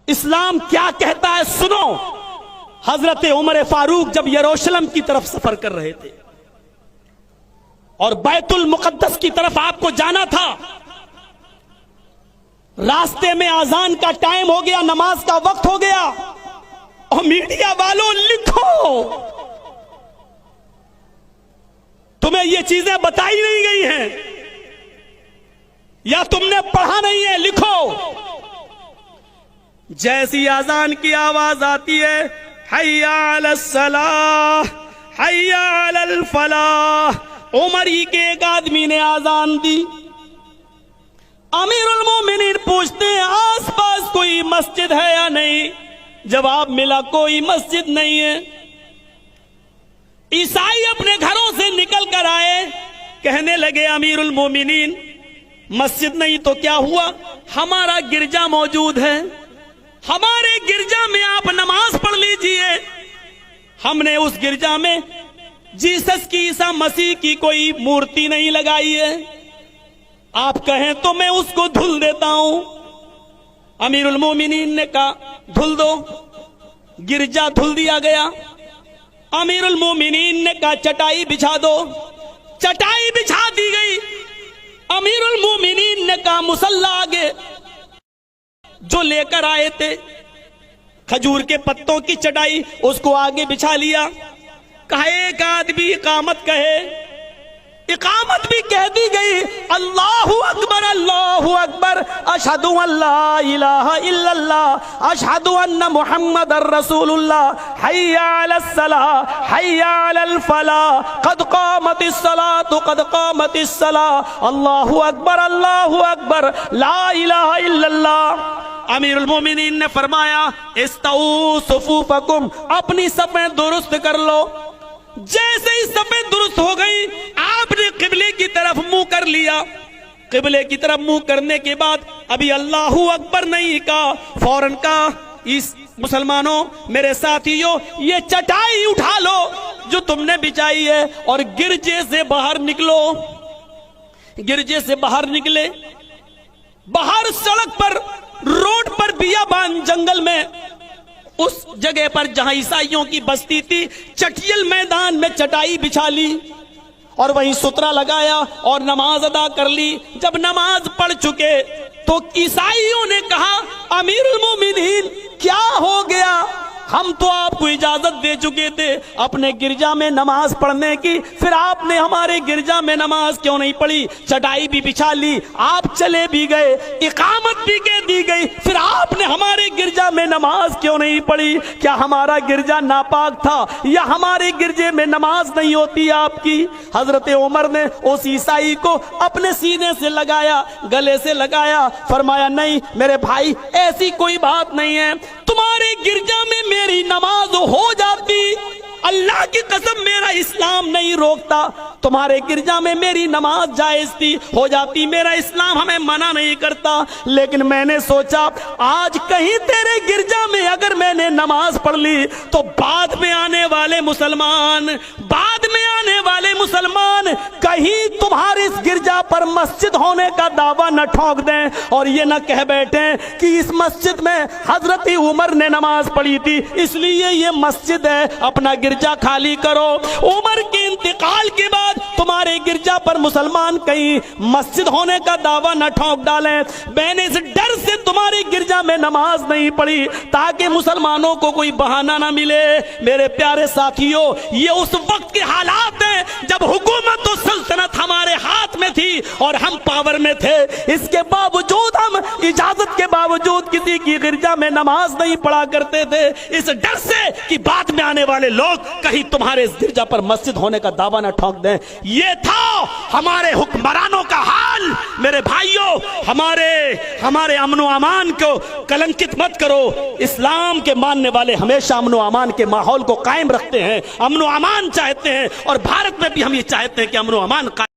اسلام کیا کہتا ہے سنو. حضرت عمر فاروق جب یروشلم کی طرف سفر کر رہے تھے اور بیت المقدس کی طرف آپ کو جانا تھا، راستے میں اذان کا ٹائم ہو گیا، نماز کا وقت ہو گیا، اور میڈیا والوں لکھو، تمہیں یہ چیزیں بتائی نہیں گئی ہیں یا تم نے پڑھا نہیں ہے، لکھو. جیسی اذان کی آواز آتی ہے، حی علی الصلاۃ حی علی الفلاح، عمر ہی کے ایک آدمی نے اذان دی. امیر المومنین پوچھتے ہیں آس پاس کوئی مسجد ہے یا نہیں؟ جواب ملا کوئی مسجد نہیں ہے. عیسائی اپنے گھروں سے نکل کر آئے، کہنے لگے امیر المومنین مسجد نہیں تو کیا ہوا، ہمارا گرجا موجود ہے، ہمارے گرجا میں آپ نماز پڑھ لیجئے. ہم نے اس گرجا میں جیسس کی، عیسیٰ مسیح کی کوئی مورتی نہیں لگائی ہے، آپ کہیں تو میں اس کو دھل دیتا ہوں. امیر المومنین نے کہا دھل دو. گرجا دھل دیا گیا. امیر المومنین نے کہا چٹائی بچھا دو. چٹائی بچھا دی گئی. امیر المومنین نے کہا مصلی آگے. جو لے کر آئے تھے کھجور کے پتوں کی چٹائی، اس کو آگے بچھا لیا. کہا ایک آدمی اقامت کہے، اقامت بھی کہہ دی گئی. اللہ اکبر اللہ اکبر، اشہد ان لا الہ الا اللہ، اشہد ان محمد الرسول اللہ، حی علی الصلاۃ حی علی الفلاح، قد قامت الصلاۃ قد قامت الصلاۃ، اللہ اکبر لا الہ الا اللہ. امیر المومنین نے فرمایا استووا صفوفکم، اپنی صفیں درست کر لو. جیسے ہی صفیں درست ہو گئی، آپ نے قبلے کی طرف منہ کر لیا. قبلے کی طرف منہ کرنے کے بعد ابھی اللہ اکبر نہیں کہا، فوراً کہا اس مسلمانوں میرے ساتھیوں یہ چٹائی اٹھا لو جو تم نے بچھائی ہے اور گرجے سے باہر نکلو. گرجے سے باہر نکلے. باہر سڑک پر، روڈ پر، بیابان جنگل میں، اس جگہ پر جہاں عیسائیوں کی بستی تھی، چٹیل میدان میں چٹائی بچھا لی اور وہیں سترہ لگایا اور نماز ادا کر لی. جب نماز پڑھ چکے تو عیسائیوں نے کہا امیر المومنین کیا ہو گیا، ہم تو آپ کو اجازت دے چکے تھے اپنے گرجا میں نماز پڑھنے کی، پھر آپ نے ہمارے گرجا میں نماز کیوں نہیں پڑھی؟ چٹائی بھی بچھا لی، آپ چلے بھی گئے، اقامت بھی کہہ دی گئی، پھر آپ نے ہمارے گرجا میں نماز کیوں نہیں پڑھی؟ کیا ہمارا گرجا ناپاک تھا یا ہمارے گرجے میں نماز نہیں ہوتی آپ کی؟ حضرت عمر نے اس عیسائی کو اپنے سینے سے لگایا، گلے سے لگایا، فرمایا نہیں میرے بھائی ایسی کوئی بات نہیں ہے، تمہارے گرجا میں میری نماز ہو جاتی، اللہ کی قسم میرا اسلام نہیں روکتا، تمہارے گرجا میں میری نماز جائز تھی، ہو جاتی، میرا اسلام ہمیں منع نہیں کرتا، لیکن میں نے سوچا آج کہیں تیرے گرجا میں اگر میں نے نماز پڑھ لی تو بعد میں آنے والے مسلمان کہیں تمہارے اس گرجا پر مسجد ہونے کا دعویٰ نہ ٹھونک دیں اور یہ نہ کہہ بیٹھیں کہ اس مسجد میں حضرت عمر نے نماز پڑھی تھی اس لیے یہ مسجد ہے، اپنا گرجا خالی کرو. عمر کے انتقال کے بعد تمہارے گرجا پر مسلمان کہیں مسجد ہونے کا دعویٰ نہ ٹھونک ڈالیں. میں نے اس ڈر سے تمہارے گرجا میں نماز نہیں پڑھی تاکہ مسلمانوں کو کوئی بہانہ نہ ملے. میرے پیارے ساتھیوں یہ اس وقت کے حالات ہیں جب حکومت و سلطنت ہمارے ہاتھ میں تھی اور ہم پاور میں تھے، اس کے باوجود ہم اجازت کے باوجود کسی کی گرجا میں نماز نہیں پڑھا کرتے تھے اس ڈر سے کہ بعد میں آنے والے لوگ کہیں تمہارے اس گرجا پر مسجد ہونے کا دعویٰ نہ ٹھونک دیں. یہ تھا ہمارے حکمرانوں کا حال. میرے بھائیوں ہمارے امن و امان کو کلنکت مت کرو. اسلام کے ماننے والے ہمیشہ امن و امان کے ماحول کو قائم رکھتے ہیں، امن و امان چاہتے ہیں، اور بھارت میں بھی ہم یہ چاہتے ہیں کہ امن و امان قائم